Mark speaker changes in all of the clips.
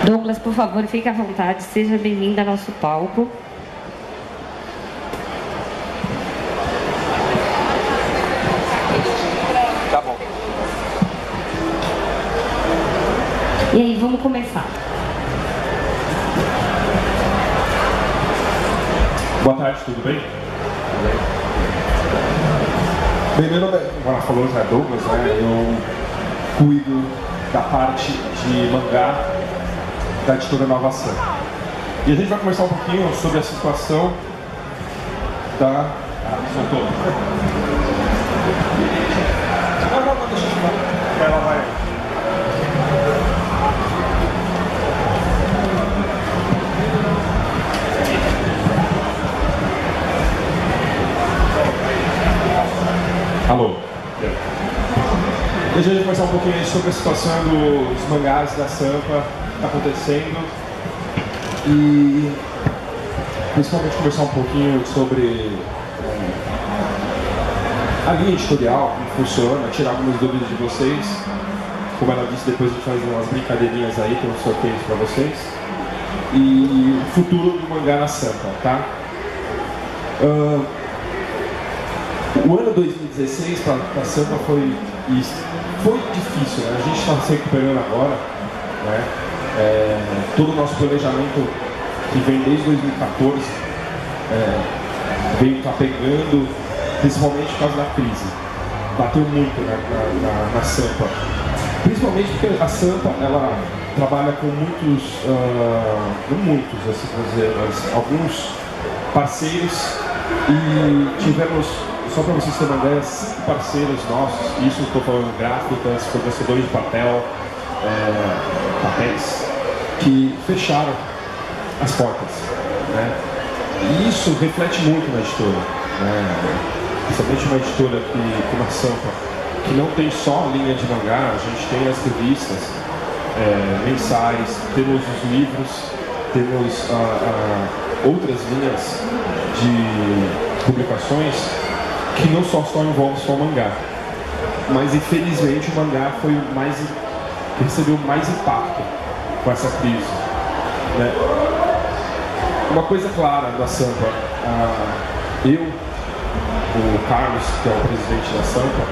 Speaker 1: Douglas, por favor, fique à vontade, seja bem-vindo ao nosso palco.
Speaker 2: Tá bom.
Speaker 1: E aí, vamos começar.
Speaker 3: Boa tarde, tudo bem? Bem, meu nome é, como ela falou, já é Douglas, né? Eu cuido da parte de mangá da editora Nova Sampa. E a gente vai conversar um pouquinho sobre a situação da... soltou. Não, deixa eu falar. Ela vai... Alô. Deixa a gente conversar um pouquinho sobre a situação dos mangás da Sampa que está acontecendo e principalmente conversar um pouquinho sobre a linha editorial, como funciona, tirar algumas dúvidas de vocês. Como ela disse, depois a gente faz umas brincadeirinhas aí, tem uns sorteios para vocês. E o futuro do mangá na Sampa, tá? O ano 2016 para a Sampa foi difícil, né? A gente está se recuperando agora, né? Todo o nosso planejamento que vem desde 2014 veio pegando, principalmente por causa da crise. Bateu muito, né, na Sampa. Principalmente porque a Sampa, ela trabalha com muitos, não muitos, assim por dizer, mas alguns parceiros e tivemos, só para vocês terem uma ideia, 5 parceiros nossos, isso eu estou falando gráficas, fornecedores de papel, papéis, que fecharam as portas, né? E isso reflete muito na editora, né? Principalmente uma editora como a Sampa, que não tem só a linha de mangá, a gente tem as revistas mensais, temos os livros, temos outras linhas de publicações que não só envolvem só o mangá, mas infelizmente o mangá foi o mais que recebeu mais impacto com essa crise, né? Uma coisa clara da Sampa, eu, o Carlos, que é o presidente da Sampa,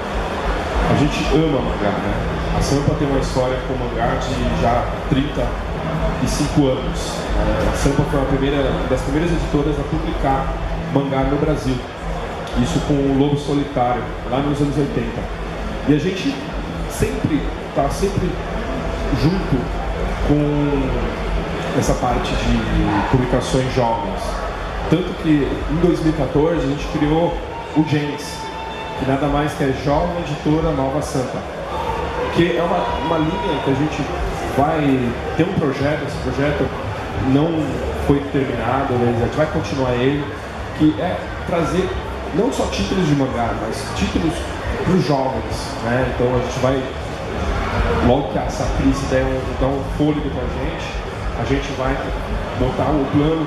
Speaker 3: a gente ama mangá, né? A Sampa tem uma história com mangá de já 35 anos. A Sampa foi uma das primeiras editoras a publicar mangá no Brasil. Isso com o Lobo Solitário, lá nos anos 80. E a gente está sempre junto com essa parte de publicações jovens. Tanto que em 2014 a gente criou o GENS, que nada mais que é Jovem Editora Nova Sampa, que é uma linha que a gente vai ter um projeto, esse projeto não foi terminado, a gente vai continuar ele, que é trazer não só títulos de mangá, mas títulos para os jovens, né? Então a gente vai, logo que essa crise der um fôlego para a gente vai botar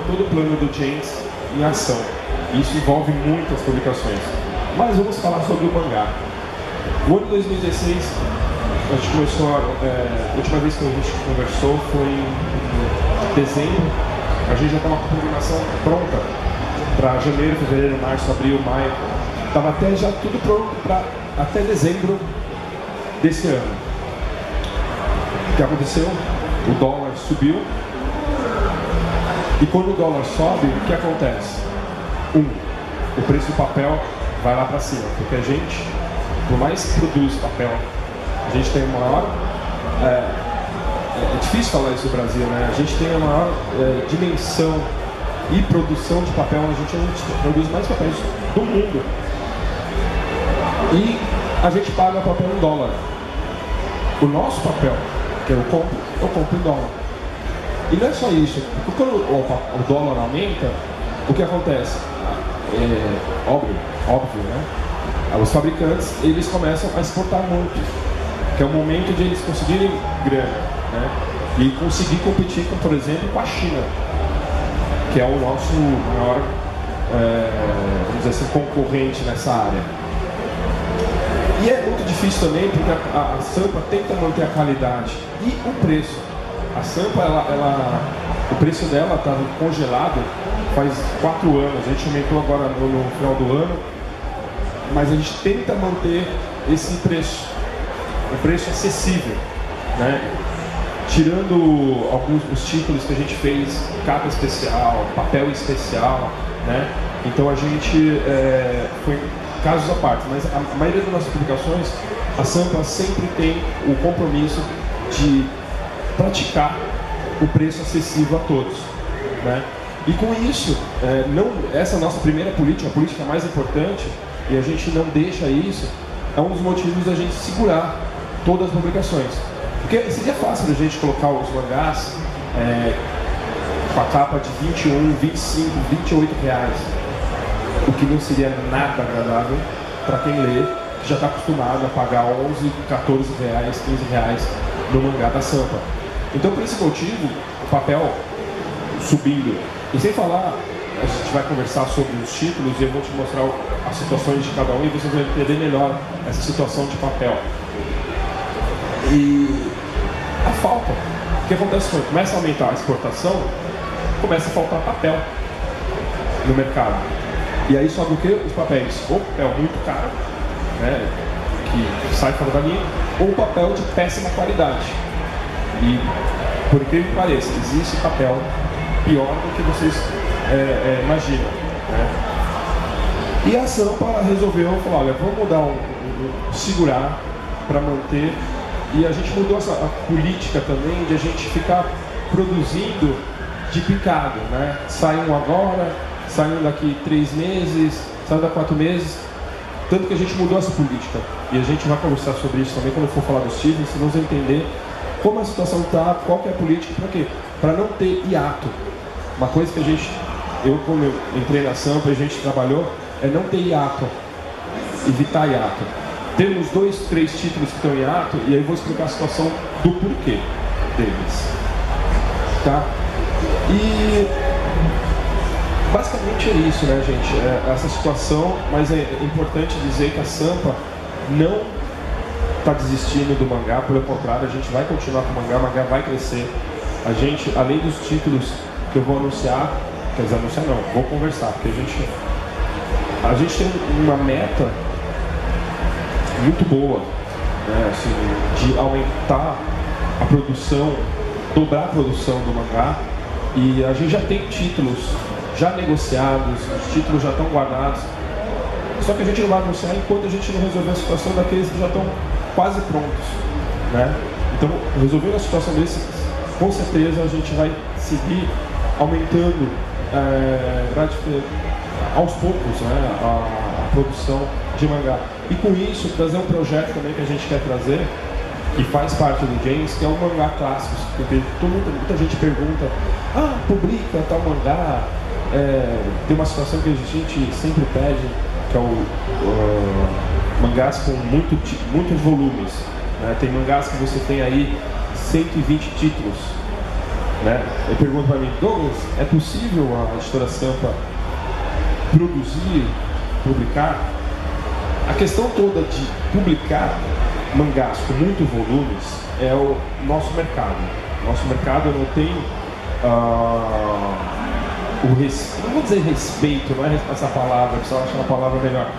Speaker 3: todo o plano do James em ação. Isso envolve muitas publicações. Mas vamos falar sobre o mangá. No ano de 2016, a gente começou, a última vez que a gente conversou foi em dezembro. A gente já estava com a programação pronta para janeiro, fevereiro, março, abril, maio. Estava até já tudo pronto para até dezembro desse ano. O que aconteceu? O dólar subiu. E quando o dólar sobe, o que acontece? O preço do papel vai lá para cima, porque a gente, por mais que produz papel, a gente tem a maior... É difícil falar isso no Brasil, né? A gente tem a maior dimensão e produção de papel, a gente produz mais papéis do mundo. E a gente paga papel em dólar. O nosso papel, que eu compro em dólar. E não é só isso, porque quando o dólar aumenta, o que acontece? Óbvio, né? Os fabricantes, eles começam a exportar muito, que é o momento de eles conseguirem grana, né? E conseguir competir, com, por exemplo, com a China, que é o nosso maior, vamos dizer assim, concorrente nessa área. E é muito difícil também, porque a Sampa tenta manter a qualidade e o preço. A Sampa, o preço dela está congelado faz 4 anos. A gente aumentou agora no final do ano, mas a gente tenta manter esse preço, um preço acessível, né? Tirando alguns dos títulos que a gente fez, capa especial, papel especial, né? Então a gente foi casos à parte, mas a maioria das nossas publicações, a Sampa sempre tem o compromisso de praticar o preço acessível a todos, né? E com isso, essa nossa primeira política, a política mais importante, e a gente não deixa isso, é um dos motivos da gente segurar todas as publicações. Porque seria fácil a gente colocar os mangás com a capa de 21, 25, 28 reais, o que não seria nada agradável para quem lê, que já está acostumado a pagar 11, 14 reais, 15 reais no mangá da Sampa. Então, por esse motivo, o papel subindo. E sem falar, a gente vai conversar sobre os títulos e eu vou te mostrar as situações de cada um e você vai entender melhor essa situação de papel. E a falta, o que acontece quando começa a aumentar a exportação, começa a faltar papel no mercado. E aí sobe o que? Os papéis. Ou papel muito caro, né, que sai fora da linha, ou papel de péssima qualidade. E, por incrível que pareça, existe papel pior do que vocês imaginam, né? E a Sampa resolveu falar, olha, vamos mudar segurar para manter. E a gente mudou a política também de a gente ficar produzindo de picado, né? Sai um agora, sai um daqui 3 meses, sai daqui 4 meses. Tanto que a gente mudou essa política. E a gente vai conversar sobre isso também quando eu for falar dos títulos, vocês vão entender como a situação está, qual que é a política, para quê? Para não ter hiato. Uma coisa que como eu entrei na Sampa e a gente trabalhou, é não ter hiato, evitar hiato. Temos 2, 3 títulos que estão em hiato e aí eu vou explicar a situação do porquê deles. Tá? E basicamente é isso, né, gente? Essa situação, mas é importante dizer que a Sampa não está desistindo do mangá, pelo contrário, a gente vai continuar com o mangá vai crescer. A gente, além dos títulos que eu vou anunciar, quer dizer, anunciar não, vou conversar, porque a gente tem uma meta muito boa, né, assim, de aumentar a produção, dobrar a produção do mangá, e a gente já tem títulos já negociados, os títulos já estão guardados, só que a gente não vai anunciar enquanto a gente não resolver a situação daqueles que já estão quase prontos, né? Então, resolvendo a situação desses, com certeza a gente vai seguir aumentando aos poucos, né, a produção de mangá. E com isso, trazer um projeto também que a gente quer trazer, que faz parte do James, que é o mangá clássico. Porque muita gente pergunta, publica tal mangá. Tem uma situação que a gente sempre pede, que é mangás com muitos volumes, né? Tem mangás que você tem aí 120 títulos, né? Eu pergunto para mim, Douglas, é possível a editora Sampa produzir, publicar? A questão toda de publicar mangás com muitos volumes é o nosso mercado. Nosso mercado não tem não vou dizer respeito, não é essa palavra, só acho uma palavra melhor,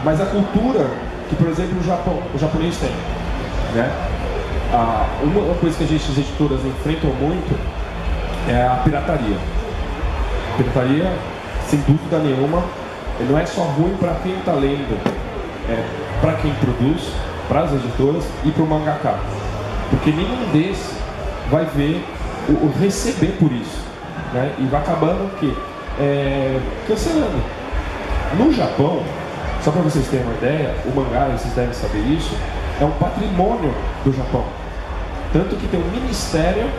Speaker 3: mas a cultura que, por exemplo, o japonês tem, né? Uma coisa que as editoras enfrentam muito é a pirataria. A pirataria, sem dúvida nenhuma, não é só ruim para quem está lendo, é para quem produz, para as editoras e para o mangaka, porque nenhum desses vai ver o receber por isso, né? E vai acabando o quê? Cancelando. No Japão, só para vocês terem uma ideia, o mangá, vocês devem saber isso, é um patrimônio do Japão. Tanto que tem um ministério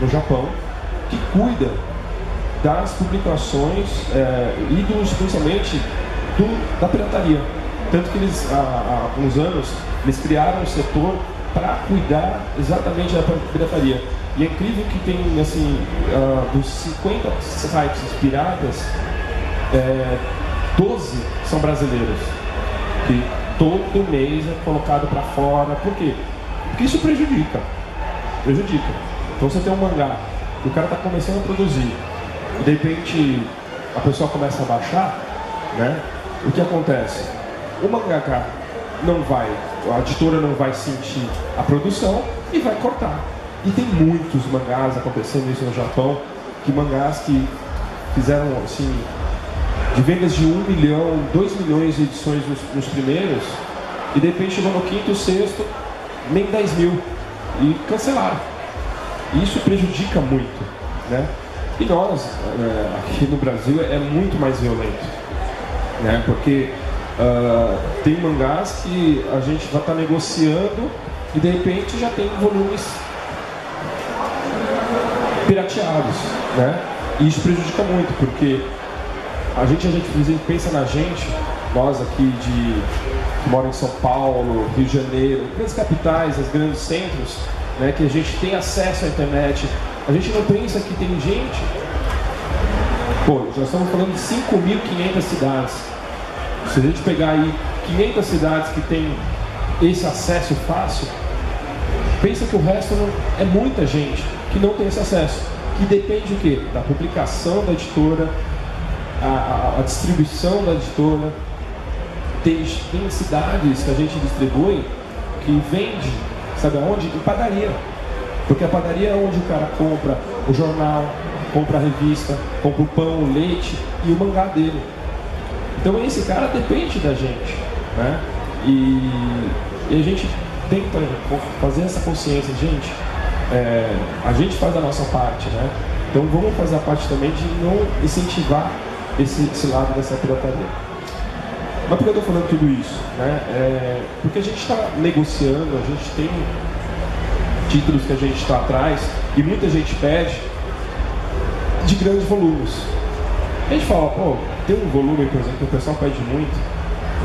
Speaker 3: no Japão que cuida das publicações e principalmente da pirataria. Tanto que eles, há alguns anos, eles criaram um setor para cuidar exatamente da pirataria. E é incrível que tem, assim, dos 50 sites piratas, 12 são brasileiros. Que todo mês é colocado para fora. Por quê? Porque isso prejudica. prejudica. Então você tem um mangá, o cara está começando a produzir, e de repente a pessoa começa a baixar, né? O que acontece? O mangaka não vai, a editora não vai sentir a produção e vai cortar. E tem muitos mangás acontecendo isso no Japão, que mangás que fizeram assim, de vendas de 1 milhão, 2 milhões de edições nos primeiros, e de repente chegou no quinto, sexto, nem 10 mil, e cancelaram. E isso prejudica muito, né? E nós, aqui no Brasil, é muito mais violento, né? Porque tem mangás que a gente vai estar negociando e de repente já tem volumes pirateados, né? E isso prejudica muito, porque a gente pensa na gente, nós aqui que moram em São Paulo, Rio de Janeiro, grandes capitais, os grandes centros, né, que a gente tem acesso à internet. A gente não pensa que tem gente... Pô, já estamos falando de 5.500 cidades. Se a gente pegar aí 500 cidades que tem esse acesso fácil, pensa que o resto não, é muita gente que não tem esse acesso. Que depende o quê? Da publicação da editora, a distribuição da editora. Tem cidades que a gente distribui que vende, sabe aonde? Em padaria. Porque a padaria é onde o cara compra o jornal, compra a revista, compra o pão, o leite e o mangá dele. Então esse cara depende da gente, né? E a gente tenta fazer essa consciência, gente, a gente faz a nossa parte, né? Então vamos fazer a parte também de não incentivar esse lado dessa pirataria. Mas por que eu estou falando tudo isso? Né? Porque a gente está negociando, a gente tem títulos que a gente está atrás e muita gente pede de grandes volumes. A gente fala, pô, tem um volume, por exemplo, que o pessoal pede muito,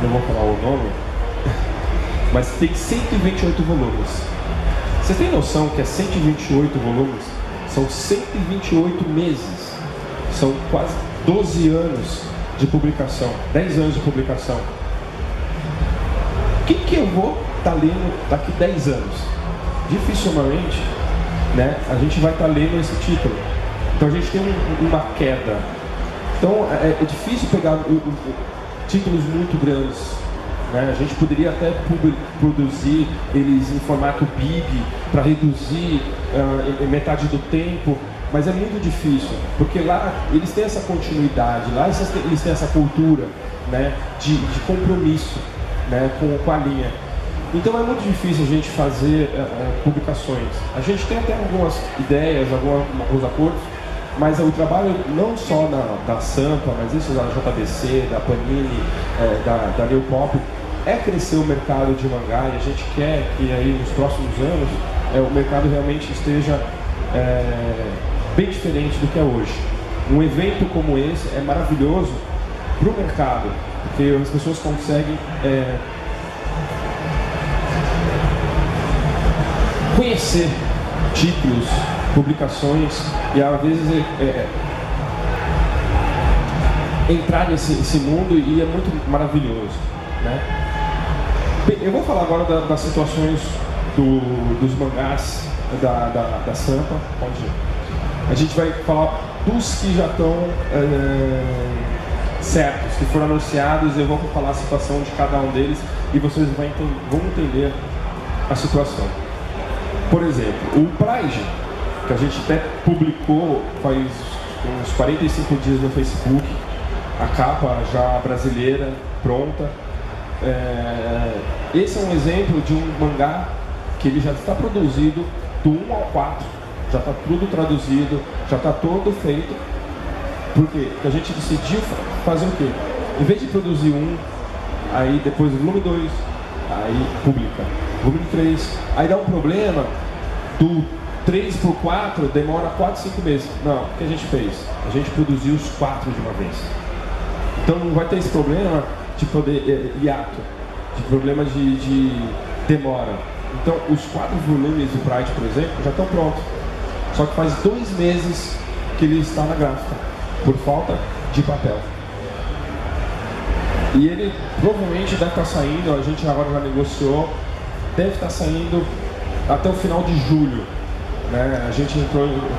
Speaker 3: não vou falar o nome, mas tem 128 volumes. Você tem noção que é 128 volumes? São 128 meses. São quase 12 anos de publicação, 10 anos de publicação. O que eu vou estar lendo daqui 10 anos? Dificilmente, né, a gente vai estar lendo esse título. Então a gente tem uma queda. Então é difícil pegar títulos muito grandes, né? A gente poderia até produzir eles em formato BIB para reduzir metade do tempo, mas é muito difícil, porque lá eles têm essa continuidade, lá eles têm essa cultura, né, de compromisso, né, com a linha. Então é muito difícil a gente fazer publicações. A gente tem até algumas ideias, alguns acordos, mas o trabalho não só da Sampa, mas isso da JBC, da Panini, da New Pop, é crescer o mercado de mangá, e a gente quer que aí nos próximos anos o mercado realmente esteja bem diferente do que é hoje. Um evento como esse é maravilhoso para o mercado, porque as pessoas conseguem conhecer títulos, publicações e às vezes entrar nesse mundo, e é muito maravilhoso, né? Eu vou falar agora das situações dos mangás da Sampa. Pode ir. A gente vai falar dos que já estão certos, que foram anunciados. Eu vou falar a situação de cada um deles e vocês vão entender a situação. Por exemplo, o Pride, que a gente até publicou faz uns 45 dias no Facebook, a capa já brasileira, pronta. Esse é um exemplo de um mangá que ele já está produzido do 1 ao 4, já está tudo traduzido, já está todo feito. Por quê? Porque a gente decidiu fazer o quê? Em vez de produzir aí depois o volume 2, aí publica, volume 3, aí dá um problema, do 3 por 4 demora 4, 5 meses. Não, o que a gente fez? A gente produziu os 4 de uma vez. Então não vai ter esse problema de poder hiato, de problema de demora. Então os 4 volumes do Pride, por exemplo, já estão prontos. Só que faz 2 meses que ele está na gráfica, por falta de papel. E ele provavelmente deve estar saindo, a gente agora já negociou, deve estar saindo até o final de julho. né? A gente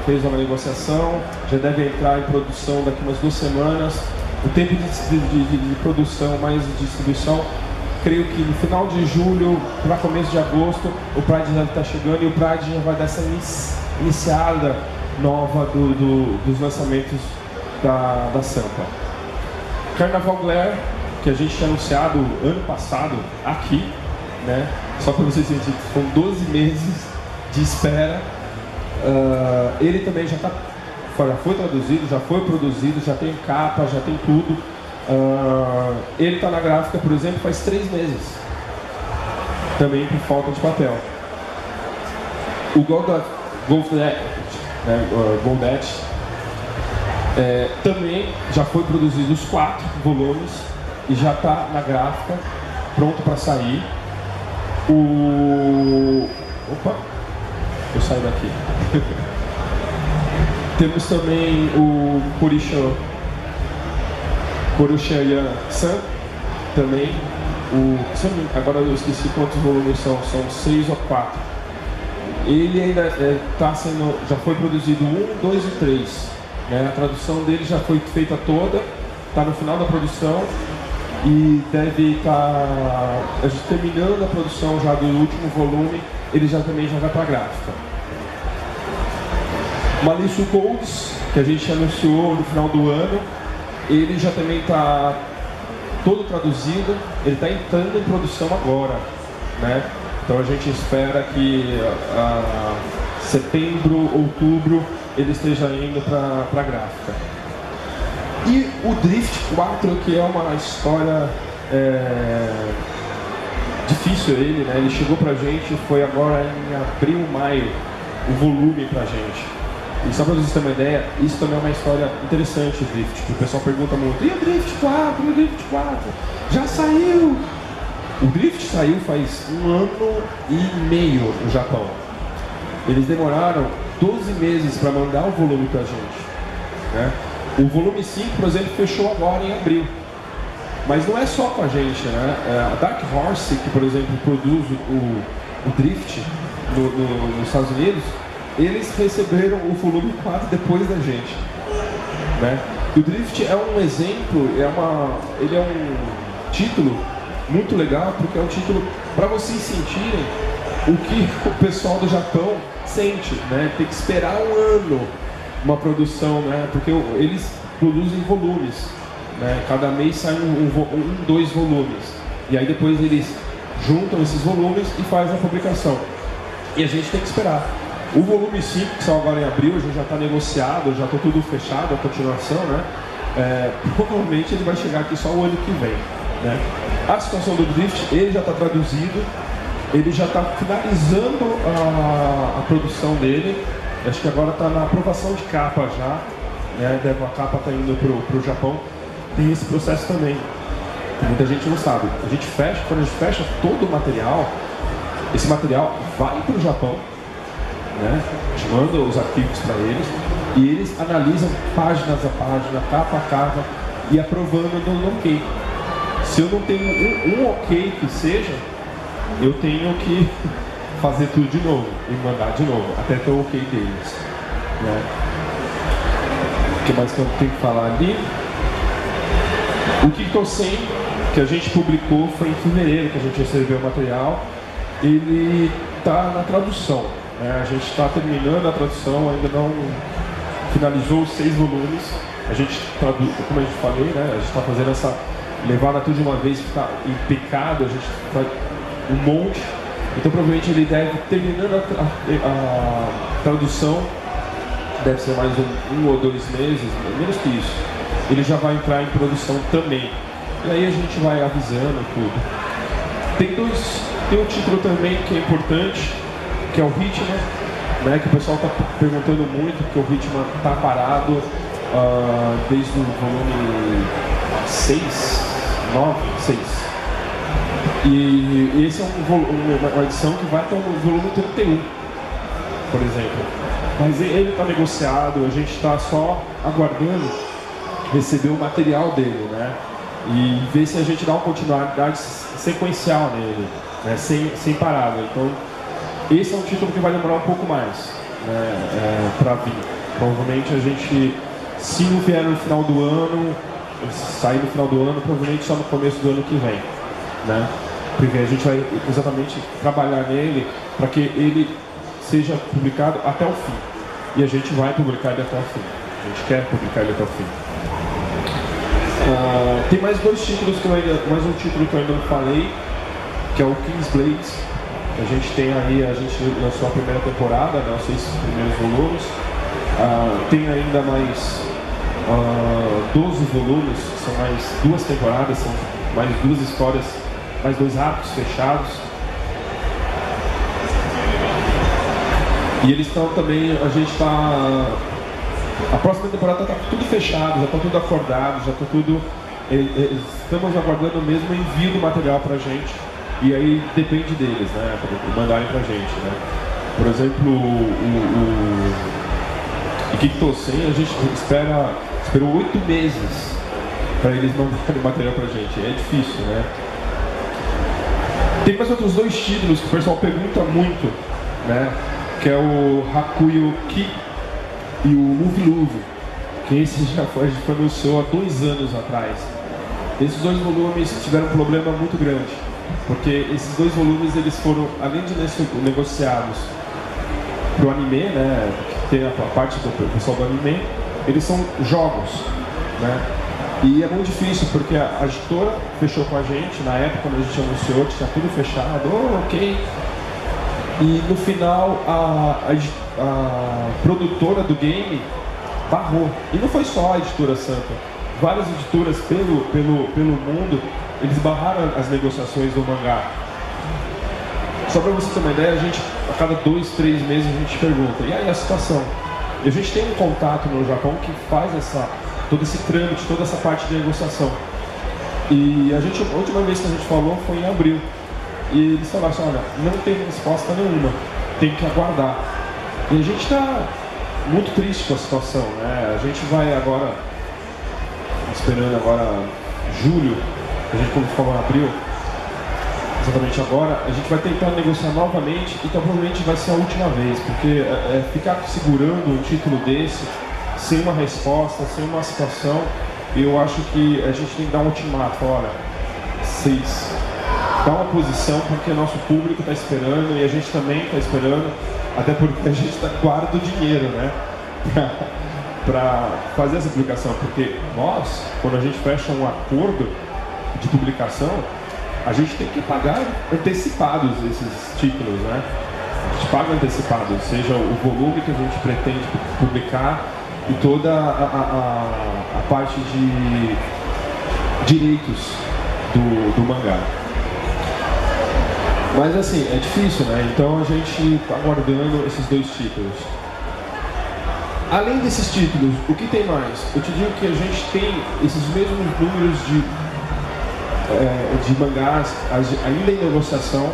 Speaker 3: fez uma negociação, já deve entrar em produção daqui umas 2 semanas. O tempo de produção mais de distribuição, creio que no final de julho para começo de agosto, o Pride já está chegando e o Pride já vai dar essa iniciada nova dos lançamentos da Sampa. Carnaval Glare, que a gente tinha anunciado ano passado aqui, né? Só para vocês sentirem, foram 12 meses de espera. Ele também já foi traduzido, já foi produzido, já tem capa, já tem tudo. Ele está na gráfica, por exemplo, faz 3 meses. Também por falta de papel. O Goldet também já foi produzido os 4 volumes e já está na gráfica, pronto para sair. Opa! Eu saio daqui. Temos também o Kuroshayan-san, também. Agora eu esqueci quantos volumes são 6 ou 4. Ele ainda já foi produzido 1, 2 e 3. Né? A tradução dele já foi feita toda, está no final da produção e deve estar terminando a produção já do último volume. Ele também já vai para a gráfica. Malício Codes, que a gente anunciou no final do ano, ele já também está todo traduzido, ele está entrando em produção agora, né? Então a gente espera que setembro, outubro, ele esteja indo para a gráfica. E o Drift 4, que é uma história difícil né? Ele chegou pra gente, foi agora em abril, maio, o volume pra gente. E só pra vocês terem uma ideia, isso também é uma história interessante, o Drift, que o pessoal pergunta muito, e o Drift 4, e o Drift 4? Já saiu! O Drift saiu faz 1 ano e meio no Japão. Eles demoraram 12 meses para mandar o volume pra gente, né? O volume 5, por exemplo, fechou agora em abril. Mas não é só com a gente, né? A Dark Horse, que por exemplo produz o Drift nos Estados Unidos, eles receberam o volume 4 depois da gente, né? O Drift é um exemplo, ele é um título muito legal, porque é um título para vocês sentirem o que o pessoal do Japão sente, né? Tem que esperar 1 ano uma produção, né? Porque eles produzem volumes, né? Cada mês sai 2 volumes. E aí depois eles juntam esses volumes e fazem a publicação. E a gente tem que esperar. O volume 5, que saiu agora em abril, a gente já está negociado, já está tudo fechado, a continuação, né? Provavelmente ele vai chegar aqui só o ano que vem, né? A situação do Drift, ele já está traduzido, ele já está finalizando a produção dele. Acho que agora está na aprovação de capa já, né? A capa está indo para o Japão. Tem esse processo também. Muita gente não sabe. Quando a gente fecha todo o material, esse material vai para o Japão, né? A gente manda os arquivos para eles e eles analisam páginas a página, capa a capa e aprovando no ok. Se eu não tenho um ok que seja, eu tenho que fazer tudo de novo e mandar de novo, até ter o ok deles, né? O que mais que eu tenho que falar ali? O Kikkosen, que a gente publicou, foi em fevereiro que a gente recebeu o material. Ele está na tradução, né? A gente está terminando a tradução, ainda não finalizou os 6 volumes. A gente traduz, como a gente falei, né? A gente está fazendo essa levada tudo de uma vez, ficar impecável, a gente faz um monte. Então provavelmente ele deve, terminando a tradução, deve ser mais 1 ou 2 meses, menos que isso. Ele já vai entrar em produção também. E aí a gente vai avisando tudo. Tem um título também que é importante, que é o Hitman, né, que o pessoal está perguntando muito, porque o Hitman está parado desde o volume 6, 9, 6. E esse é uma edição que vai até o volume 31, por exemplo. Mas ele está negociado, a gente está só aguardando receber o material dele, né? E ver se a gente dá uma continuidade sequencial nele, né? Sem parada. Então, esse é um título que vai demorar um pouco mais. né, para vir. Provavelmente a gente, se não vier no final do ano, sair no final do ano, provavelmente só no começo do ano que vem, né? Porque a gente vai exatamente trabalhar nele para que ele seja publicado até o fim. E a gente vai publicar ele até o fim. A gente quer publicar ele até o fim. Tem mais dois títulos que mais um título que eu ainda não falei, que é o Kingsblade. A gente tem aí, a gente lançou a primeira temporada, né, os 6 primeiros volumes. Tem ainda mais 12 volumes, são mais 2 temporadas, são mais 2 histórias, mais 2 arcos fechados. E eles estão também, a gente está... A próxima temporada está tudo fechado, já está tudo acordado, já está tudo... Estamos aguardando mesmo o envio do material para a gente. E aí depende deles, né? Para mandarem pra gente, né? Por exemplo, o Ikitosen, a gente esperou 8 meses para eles mandarem material pra gente. É difícil, né? Tem mais outros 2 títulos que o pessoal pergunta muito, né? Que é o Hakuyo Ki e o Luve Luve, que esse já foi anunciou há 2 anos atrás. Esses 2 volumes tiveram um problema muito grande, porque esses 2 volumes eles foram, além de negociados para o anime, né, que tem a parte do pessoal do anime, eles são jogos, né, e é muito difícil porque a editora fechou com a gente, na época quando a gente anunciou, tinha tudo fechado, ok, e no final a produtora do game barrou, e não foi só a editora Sampa, várias editoras pelo mundo, eles barraram as negociações do mangá. Só para você ter uma ideia, a gente, a cada 2, 3 meses a gente pergunta, e aí a situação? E a gente tem um contato no Japão que faz todo esse trâmite, toda essa parte de negociação. E a última vez que a gente falou foi em abril. E eles falaram assim, olha, não tem resposta nenhuma, tem que aguardar. E a gente está muito triste com a situação, né? A gente vai agora, esperando agora julho, a gente como falou em abril, exatamente agora, a gente vai tentar negociar novamente, então provavelmente vai ser a última vez, porque ficar segurando um título desse, sem uma resposta, sem uma situação, eu acho que a gente tem que dar um ultimato, olha, vocês dá uma posição porque nosso público está esperando e a gente também está esperando, até porque a gente guarda o dinheiro, né, para fazer essa publicação, porque nós, quando a gente fecha um acordo de publicação, a gente tem que pagar antecipados esses títulos, né? A gente paga antecipados, seja o volume que a gente pretende publicar e toda a parte de direitos do mangá. Mas assim, é difícil, né? Então a gente está aguardando esses 2 títulos. Além desses títulos, o que tem mais? Eu te digo que a gente tem esses mesmos números de mangás ainda em negociação,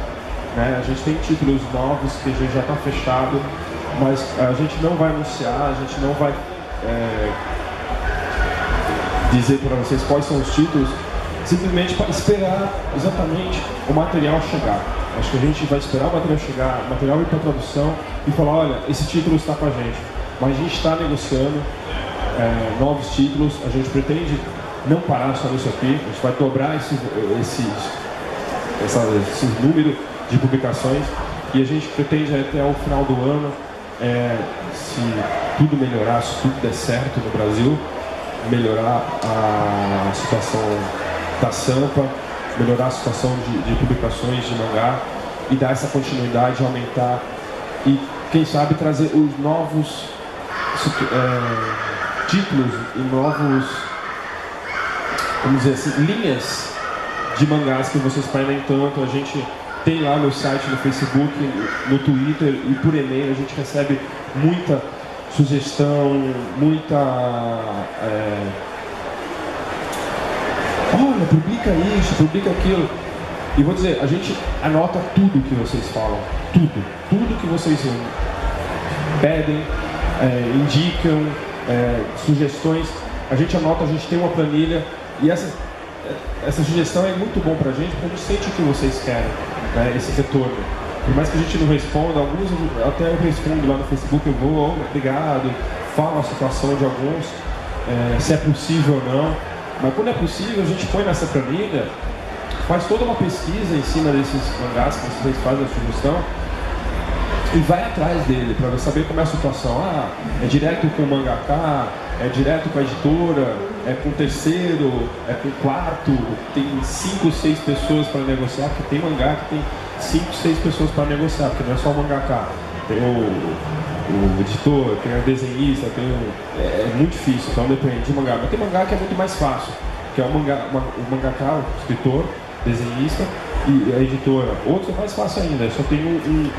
Speaker 3: né? A gente tem títulos novos que a gente já está fechado, mas a gente não vai anunciar, a gente não vai dizer para vocês quais são os títulos, simplesmente para esperar exatamente o material chegar. Acho que a gente vai esperar o material chegar, o material ir para tradução e falar, olha, esse título está com a gente. Mas a gente está negociando novos títulos, a gente pretende não parar só nisso aqui, a gente vai dobrar esse número de publicações e a gente pretende até o final do ano, se tudo melhorar, se tudo der certo no Brasil, melhorar a situação da Sampa, melhorar a situação de publicações de mangá e dar essa continuidade, aumentar e quem sabe trazer os novos títulos e novos, vamos dizer assim, linhas de mangás que vocês pedem tanto. A gente tem lá no site, no Facebook, no Twitter e por e-mail, a gente recebe muita sugestão, muita... olha, publica isso, publica aquilo. E vou dizer, a gente anota tudo que vocês falam, tudo que vocês pedem, indicam, sugestões, a gente anota, a gente tem uma planilha e essa sugestão é muito bom pra gente, porque a gente sente o que vocês querem, né, esse retorno. por mais que a gente não responda, alguns até eu respondo lá no Facebook, eu vou, obrigado, falo a situação de alguns, se é possível ou não. Mas quando é possível, a gente põe nessa planilha, faz toda uma pesquisa em cima desses mangás que vocês fazem a sugestão e vai atrás dele para saber como é a situação. Ah, é direto com o mangaka, é direto com a editora, é com o terceiro, é com o quarto, tem 5, 6 pessoas para negociar, porque tem mangá que tem 5, 6 pessoas para negociar, porque não é só o mangaka, tem o editor, tem a desenhista, é muito difícil, então depende de mangá. Mas tem mangá que é muito mais fácil, que é o mangaka, o escritor, desenhista e a editora. Outros é mais fácil ainda, só tem um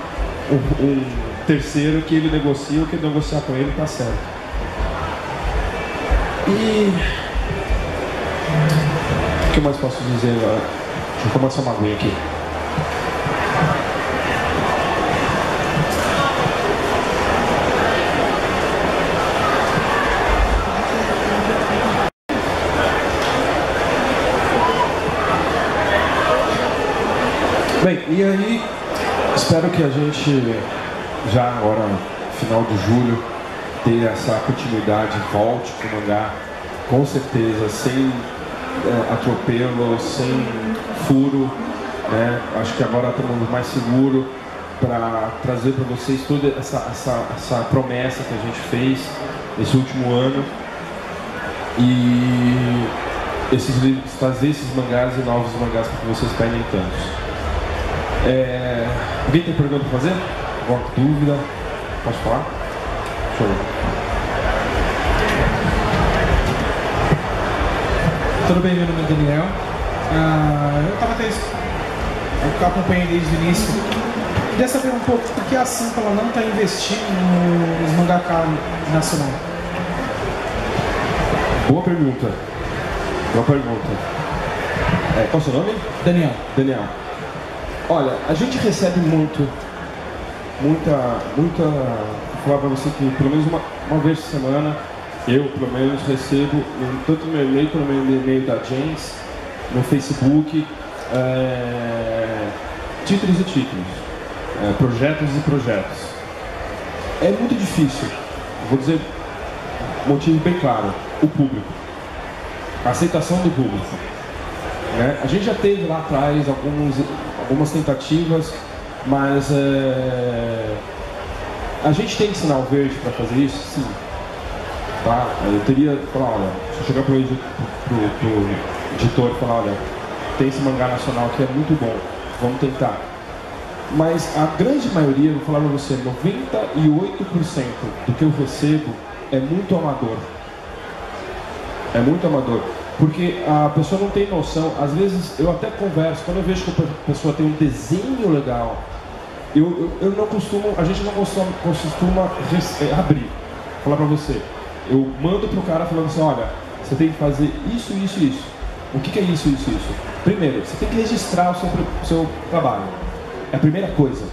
Speaker 3: terceiro que ele negocia, o que negociar com ele está certo. E o que eu mais posso dizer agora? Deixa eu tomar essa maguinha aqui. Bem, e aí, espero que a gente, já agora, final de julho, tenha essa continuidade, volte com o mangá, com certeza, sem atropelo, sem furo, né? Acho que agora estamos mais seguros para trazer para vocês toda essa promessa que a gente fez esse último ano e trazer esses mangás e novos mangás que vocês pedem tantos. Alguém tem pergunta para fazer? Alguma dúvida? Posso falar? Show.
Speaker 2: Tudo bem, meu nome é Daniel. Eu acompanhei desde o início. Queria saber um pouco por que a Sampa não está investindo nos mangaka nacional.
Speaker 3: Boa pergunta. Boa pergunta. Qual é o seu nome?
Speaker 2: Daniel.
Speaker 3: Daniel. Olha, a gente recebe muita, vou falar pra você que pelo menos uma vez por semana, eu pelo menos recebo, tanto no meu e-mail quanto no meu e-mail da James, no Facebook, títulos e títulos, projetos e projetos. É muito difícil, vou dizer um motivo bem claro, o público, a aceitação do público. Né? A gente já teve lá atrás algumas tentativas, mas a gente tem sinal verde para fazer isso? Sim. Tá? Eu teria que falar, olha, se eu chegar pro editor e falar, olha, tem esse mangá nacional que é muito bom, vamos tentar. Mas a grande maioria, vou falar para você, 98% do que eu recebo é muito amador. É muito amador. Porque a pessoa não tem noção, às vezes eu até converso, quando eu vejo que a pessoa tem um desenho legal, eu não costumo, a gente não costuma abrir, falar pra você. Eu mando pro cara falando assim, olha, você tem que fazer isso, isso, isso. O que é isso, isso, isso? Primeiro, você tem que registrar o seu trabalho. É a primeira coisa.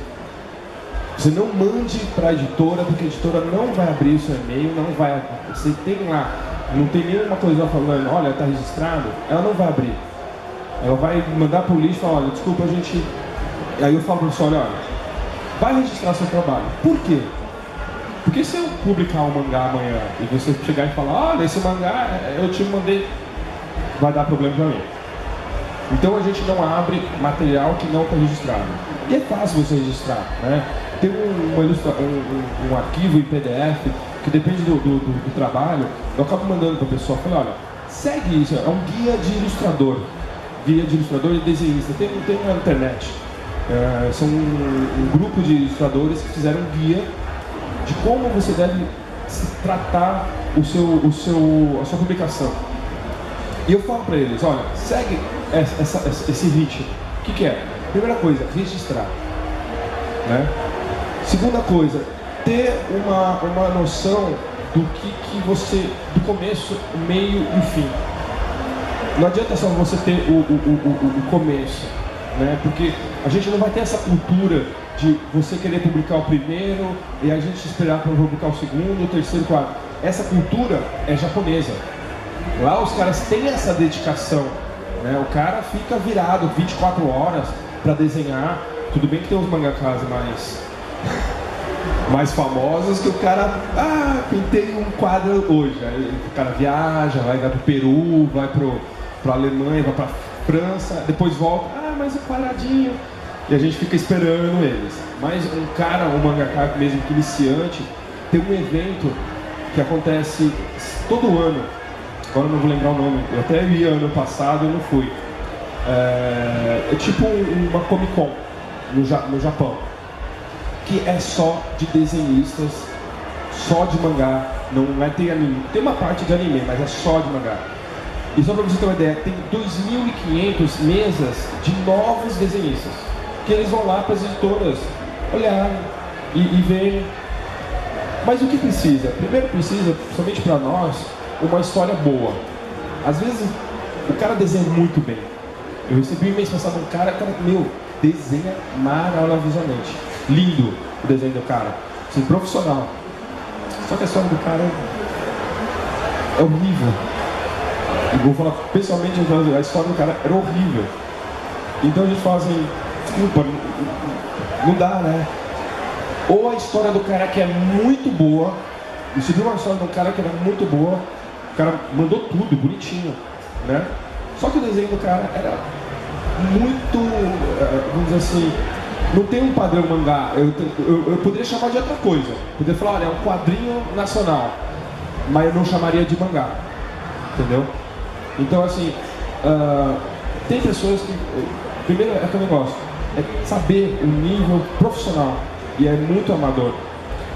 Speaker 3: Você não mande para a editora, porque a editora não vai abrir o seu e-mail, não vai. Você tem lá, não tem nenhuma coisa falando, olha, está registrado, ela não vai abrir. Ela vai mandar para o lixo e falar, olha, desculpa, a gente. Aí eu falo para o pessoal, olha, vai registrar seu trabalho. Por quê? Porque se eu publicar um mangá amanhã e você chegar e falar, olha, esse mangá eu te mandei, vai dar problema para mim. Então a gente não abre material que não está registrado. E é fácil você registrar, né? Tem um arquivo em PDF que depende do trabalho, eu acabo mandando para a pessoa, falo, olha, segue isso, é um guia de ilustrador e desenhista, tem na internet. São um grupo de ilustradores que fizeram um guia de como você deve tratar a sua publicação. E eu falo para eles, olha, segue esse ritmo. O que é? Primeira coisa, registrar. Né? Segunda coisa, ter uma noção do que você, do começo, o meio e o fim. Não adianta só você ter o começo, né? Porque a gente não vai ter essa cultura de você querer publicar o primeiro e a gente esperar para publicar o segundo, o terceiro, o quarto. Essa cultura é japonesa. Lá os caras têm essa dedicação, né? O cara fica virado 24 horas para desenhar tudo bem que tem uns mangakas mais famosos que o cara, pintei um quadro hoje. Aí o cara viaja, vai pro Peru, vai pra Alemanha, vai pra França, depois volta, mais um quadradinho. E a gente fica esperando eles. Mas um mangaka mesmo que iniciante, tem um evento que acontece todo ano. Agora eu não vou lembrar o nome, eu até ia ano passado e não fui. É tipo uma Comic Con no Japão, que é só de desenhistas, só de mangá, não vai ter anime. Tem uma parte de anime, mas é só de mangá. E só para você ter uma ideia, tem 2.500 mesas de novos desenhistas, que eles vão lá para as editoras olhar e verem. Mas o que precisa? Primeiro precisa, principalmente para nós, uma história boa. Às vezes o cara desenha muito bem. Eu recebi um mês passado um cara, desenha maravilhosamente. Lindo o desenho do cara, assim, profissional. Só que a história do cara é horrível. E vou falar pessoalmente, a história do cara era horrível. Então a gente fala assim, desculpa, não dá, né? Ou a história do cara que é muito boa, e se viu uma história de um cara que era muito boa, o cara mandou tudo, bonitinho, né? Só que o desenho do cara era muito, vamos dizer assim, não tem um padrão mangá. Eu poderia chamar de outra coisa. Poderia falar, olha, é um quadrinho nacional, mas eu não chamaria de mangá, entendeu? Então, assim, tem pessoas que, primeiro é aquele negócio, é saber o nível profissional, e é muito amador.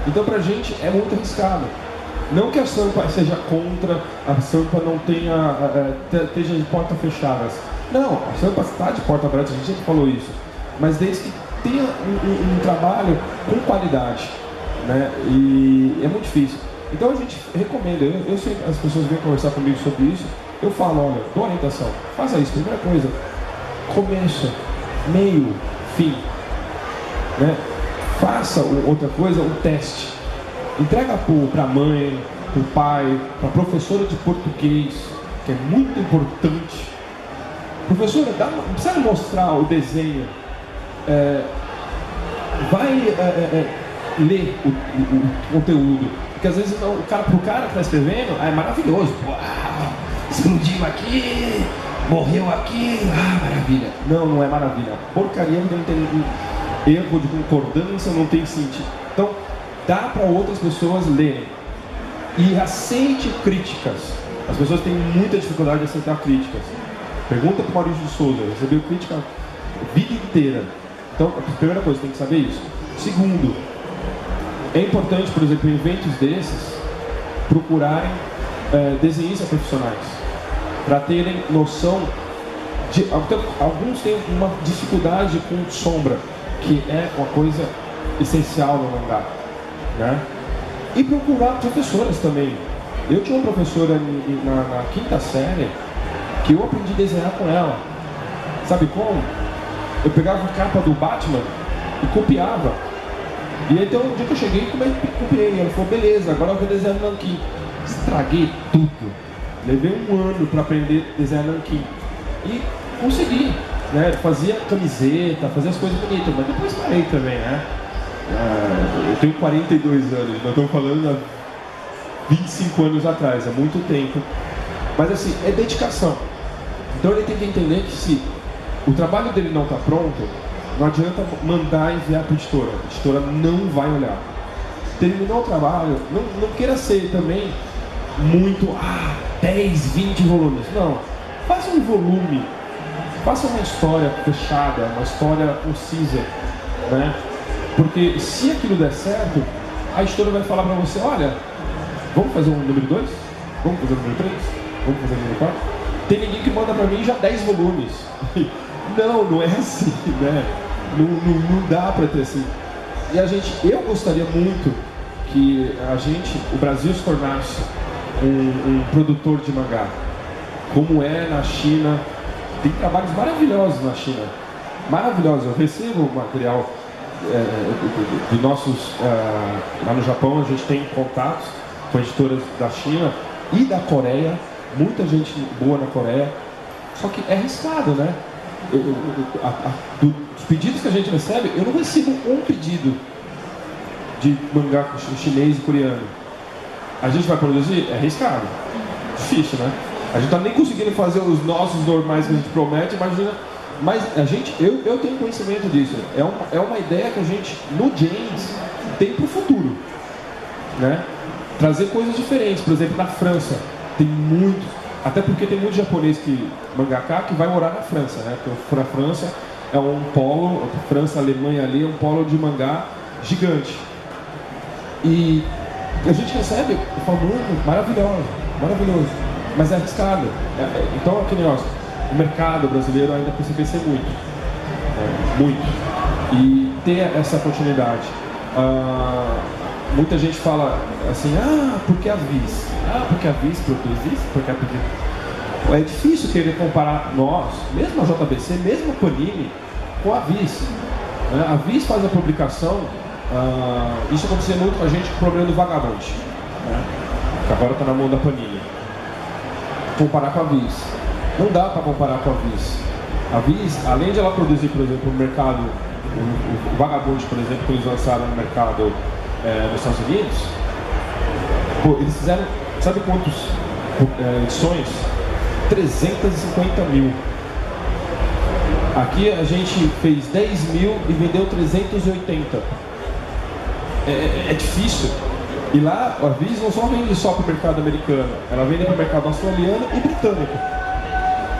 Speaker 3: Então, pra gente é muito arriscado. Não que a Sampa seja contra, a Sampa não esteja de porta fechadas. Não, a Sampa está de porta aberta, a gente sempre falou isso. Mas desde que tenha um trabalho com qualidade, né? E é muito difícil. Então a gente recomenda, eu sempre, as pessoas vêm conversar comigo sobre isso, eu falo, olha, dou orientação, faça isso, primeira coisa, começo, meio, fim, né? Faça outra coisa, um teste. Entrega para a mãe, para o pai, para a professora de português, que é muito importante. Professora, não precisa mostrar o desenho. Vai ler o conteúdo. Porque às vezes pro cara que está escrevendo, é maravilhoso. Uau, explodiu aqui, morreu aqui, maravilha. Não é maravilha. Porcaria, não tem erro de concordância, não tem sentido. Então, dá para outras pessoas lerem. E aceite críticas. As pessoas têm muita dificuldade de aceitar críticas. Pergunta para o Maurício de Souza, recebeu crítica a vida inteira. Então, a primeira coisa, tem que saber isso. Segundo, é importante, por exemplo, em eventos desses, procurarem desenhistas profissionais, para terem noção de... Alguns têm uma dificuldade com sombra, que é uma coisa essencial no mangá, né? E procurar professoras também. Eu tinha uma professora na quinta série que eu aprendi a desenhar com ela. Sabe como? Eu pegava a capa do Batman e copiava. E aí, então, um dia que eu cheguei, copiei. Ela falou, beleza, agora eu vou desenhar nanquim. Estraguei tudo. Levei um ano para aprender a desenhar nanquim. E consegui, né? Fazia camiseta, fazia as coisas bonitas, mas depois parei também, né? Eu tenho 42 anos, nós estamos falando há 25 anos atrás, há muito tempo. Mas assim, é dedicação. Então ele tem que entender que se o trabalho dele não está pronto, não adianta mandar enviar para a editora não vai olhar. Terminou o trabalho, não queira ser também muito, 10, 20 volumes. Não, faça um volume, faça uma história fechada, uma história concisa, né? Porque se aquilo der certo, a editora vai falar para você, olha, vamos fazer um número 2? Vamos fazer um número 3? Vamos fazer um número 4? Tem ninguém que manda para mim já 10 volumes. Não é assim, né? Não dá para ter assim. E eu gostaria muito que o Brasil se tornasse um produtor de mangá, como é na China. Tem trabalhos maravilhosos na China, maravilhosos. Eu recebo material de nossos lá no Japão. A gente tem contatos com editoras da China e da Coreia, muita gente boa na Coreia, só que é arriscado, né? Dos pedidos que a gente recebe, eu não recebo um pedido de mangá chinês e coreano. A gente vai produzir? É arriscado. Difícil, né? A gente tá nem conseguindo fazer os nossos normais que a gente promete, imagina. Mas a gente, eu tenho conhecimento disso. É uma ideia que a gente, no James, tem pro futuro, né? Trazer coisas diferentes. Por exemplo, na França, tem muito, até porque tem muito japonês mangaka que vai morar na França, né? Porque a França é um polo, a França, a Alemanha ali é um polo de mangá gigante. E a gente recebe, eu falo, maravilhoso, maravilhoso, mas é arriscado. Então, aquele negócio, o mercado brasileiro ainda precisa crescer muito, muito, e ter essa continuidade. Muita gente fala assim, porque a Viz? Porque a Viz produz isso? Porque é difícil querer comparar nós, mesmo a JBC, mesmo a Panini, com a Viz. A Viz faz a publicação, isso acontecia muito com a gente com o problema do Vagabond, né? Que agora está na mão da Panini. Comparar com a Viz. Não dá para comparar com a Viz. A Viz, além de ela produzir, por exemplo, no mercado, o Vagabond, por exemplo, que eles lançaram no mercado nos Estados Unidos, eles fizeram, sabe quantas edições? 350 mil. Aqui a gente fez 10 mil e vendeu 380. É difícil. E lá a Viz não só vende só para o mercado americano, ela vende para o mercado australiano e britânico.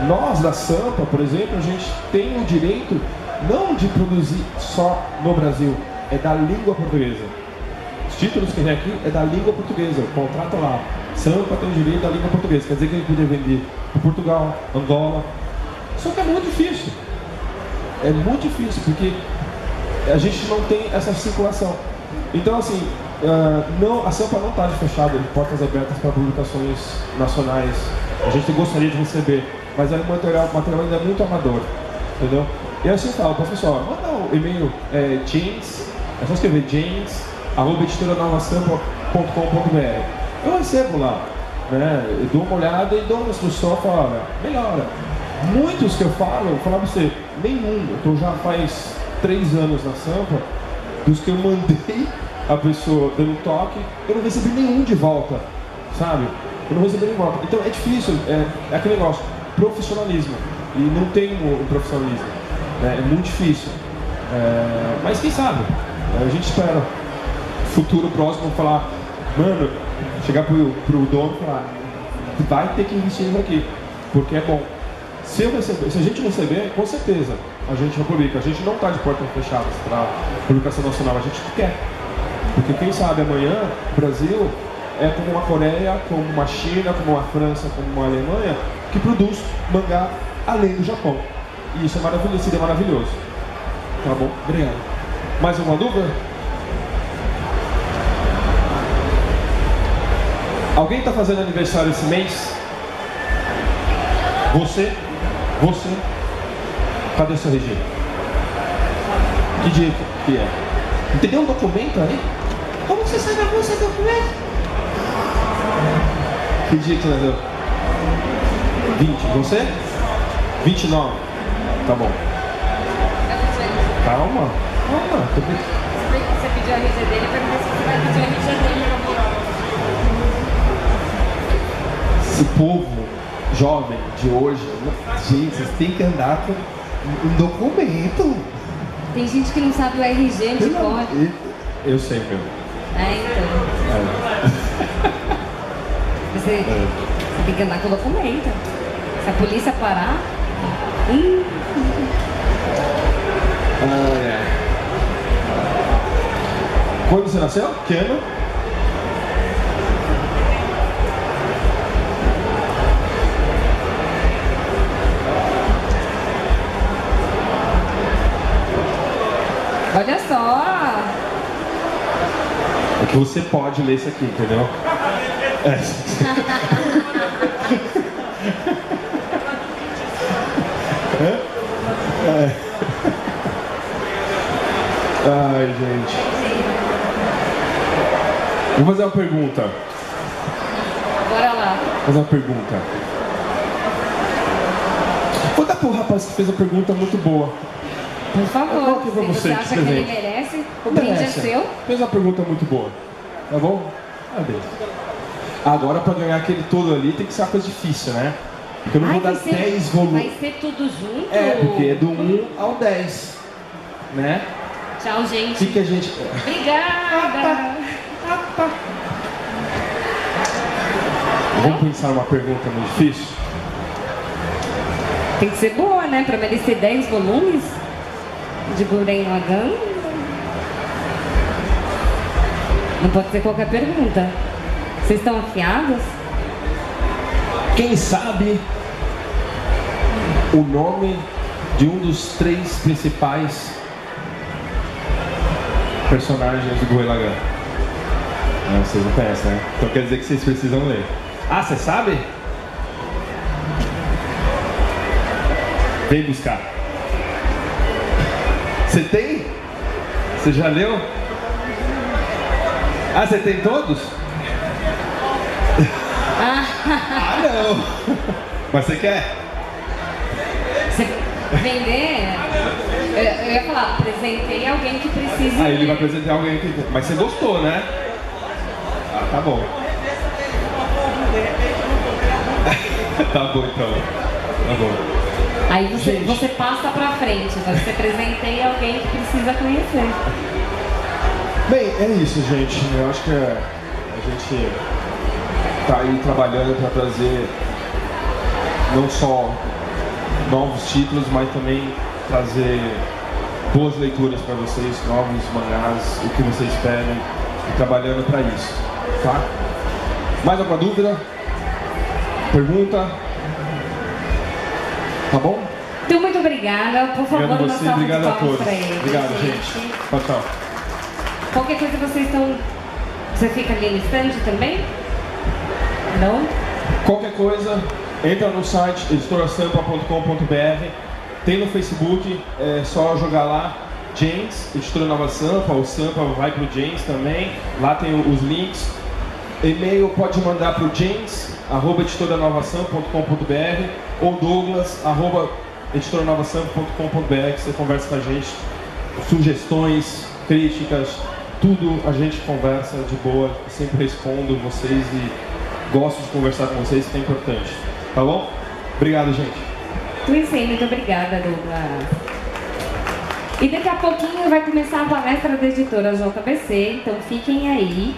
Speaker 3: Nós da Sampa, por exemplo, a gente tem o direito não de produzir só no Brasil, é da língua portuguesa. Os títulos que tem aqui é da língua portuguesa, o contrato lá. Sampa tem o direito da língua portuguesa, quer dizer que a gente podia vender para Portugal, Angola. Só que é muito difícil. É muito difícil, porque a gente não tem essa circulação. Então, assim, a Sampa não está de fechada, de portas abertas para publicações nacionais. A gente gostaria de receber, mas o material ainda é muito amador, entendeu? E assim eu falo, pessoal, manda o e-mail James, é só escrever james@editoranovastampa.com.br. Eu recebo lá, né? Eu dou uma olhada e dou uma instrução, falo, olha, melhora. Muitos que eu falo, vou falar pra você, nenhum, eu já faz 3 anos na Sampa, dos que eu mandei a pessoa dando um toque, eu não recebi nenhum de volta, sabe? Eu não recebi nenhum de volta. Então é difícil, é aquele negócio, profissionalismo, e não tem o profissionalismo, né? É muito difícil. Mas quem sabe? A gente espera, futuro próximo, falar, mano, chegar pro dono e falar, vai ter que investir nisso aqui, porque é bom. Se a gente receber, com certeza a gente publica. A gente não está de portas fechadas para publicação nacional, a gente quer. Porque quem sabe amanhã o Brasil é como uma Coreia, como uma China, como uma França, como uma Alemanha, que produz mangá além do Japão. E isso é maravilhoso, seria maravilhoso. Tá bom? Obrigado. Mais alguma dúvida? Alguém está fazendo aniversário esse mês? Você? Cadê o seu RG? Que dia que é? Entendeu um documento aí? Como você sabe a moça documento? Que dia que você nasceu? 20. Você? 29. Tá bom. Calma.
Speaker 1: Você pediu a RG dele, eu perguntei se você vai pedir a RG dele.
Speaker 3: Esse povo jovem de hoje, gente, vocês têm que andar com um documento.
Speaker 1: Tem gente que não sabe o RG de cor.
Speaker 3: Eu sei, meu.
Speaker 1: Então. Você tem que andar com o documento. Se a polícia parar.
Speaker 3: Quando você nasceu? Que ano?
Speaker 1: Olha só!
Speaker 3: É que você pode ler isso aqui, entendeu? Ai, gente. Vou fazer uma pergunta.
Speaker 1: Bora lá.
Speaker 3: Vou fazer uma pergunta. Vou dar pro rapaz que fez a pergunta muito boa.
Speaker 1: Por
Speaker 3: Eu
Speaker 1: favor,
Speaker 3: coloquei pra
Speaker 1: se você
Speaker 3: você
Speaker 1: acha
Speaker 3: esse
Speaker 1: que ele
Speaker 3: presente.
Speaker 1: merece, o brinde é
Speaker 3: Merece.
Speaker 1: seu.
Speaker 3: Fez uma pergunta muito boa. Tá bom? Adeus. Agora, pra ganhar aquele todo ali, tem que ser uma coisa difícil, né? Porque eu não vou dar 10 volumes.
Speaker 1: Vai ser tudo junto?
Speaker 3: É, porque é do 1 ao 10. Né?
Speaker 1: Tchau,
Speaker 3: O
Speaker 1: gente.
Speaker 3: que a gente.
Speaker 1: Obrigada.
Speaker 3: Vamos pensar numa pergunta muito difícil?
Speaker 1: Tem que ser boa, né? Pra merecer 10 volumes de Gurren Lagann. Não pode ser qualquer pergunta. Vocês estão afiados?
Speaker 3: Quem sabe o nome de um dos 3 principais personagens do Gurren Lagann? Não, vocês não conhecem, né? Então quer dizer que vocês precisam ler. Ah, você sabe? Vem buscar. Você tem? Você já leu? Ah, você tem todos? Ah, não! Mas você quer?
Speaker 1: Você vender? Eu ia falar, apresentei alguém que precisa.
Speaker 3: Ah, ele vai apresentar alguém que... Mas você gostou, né? Ah, tá bom. Tá bom, então. Tá bom.
Speaker 1: Aí você,
Speaker 3: Gente.
Speaker 1: você passa pra frente, você apresentei alguém que precisa conhecer.
Speaker 3: Bem, é isso, gente. Eu acho que a gente tá aí trabalhando para trazer não só novos títulos, mas também trazer boas leituras para vocês, novos mangás, o que vocês pedem, e trabalhando para isso, tá? Mais alguma dúvida? Pergunta? Tá bom?
Speaker 1: Então, muito obrigada. Por favor,
Speaker 3: Obrigado a
Speaker 1: uma
Speaker 3: você,
Speaker 1: salva de
Speaker 3: obrigado a
Speaker 1: palmas
Speaker 3: todos.
Speaker 1: pra ele.
Speaker 3: Obrigado, gente. Tchau, tchau.
Speaker 1: Qualquer coisa vocês estão... Você fica ali no stand também? Não?
Speaker 3: Qualquer coisa, entra no site editorasampa.com.br, tem no Facebook, é só jogar lá, James, Editora Nova Sampa, o Sampa vai pro James também, lá tem os links. E-mail pode mandar pro james@editoranovasam.com.br ou douglas@editoranovasam.com.br, que você conversa com a gente, sugestões, críticas, tudo a gente conversa de boa, sempre respondo vocês e gosto de conversar com vocês, que é importante. Tá bom? Obrigado, gente.
Speaker 1: Muito obrigada, Douglas. E daqui a pouquinho vai começar a palestra da editora JBC, então fiquem aí.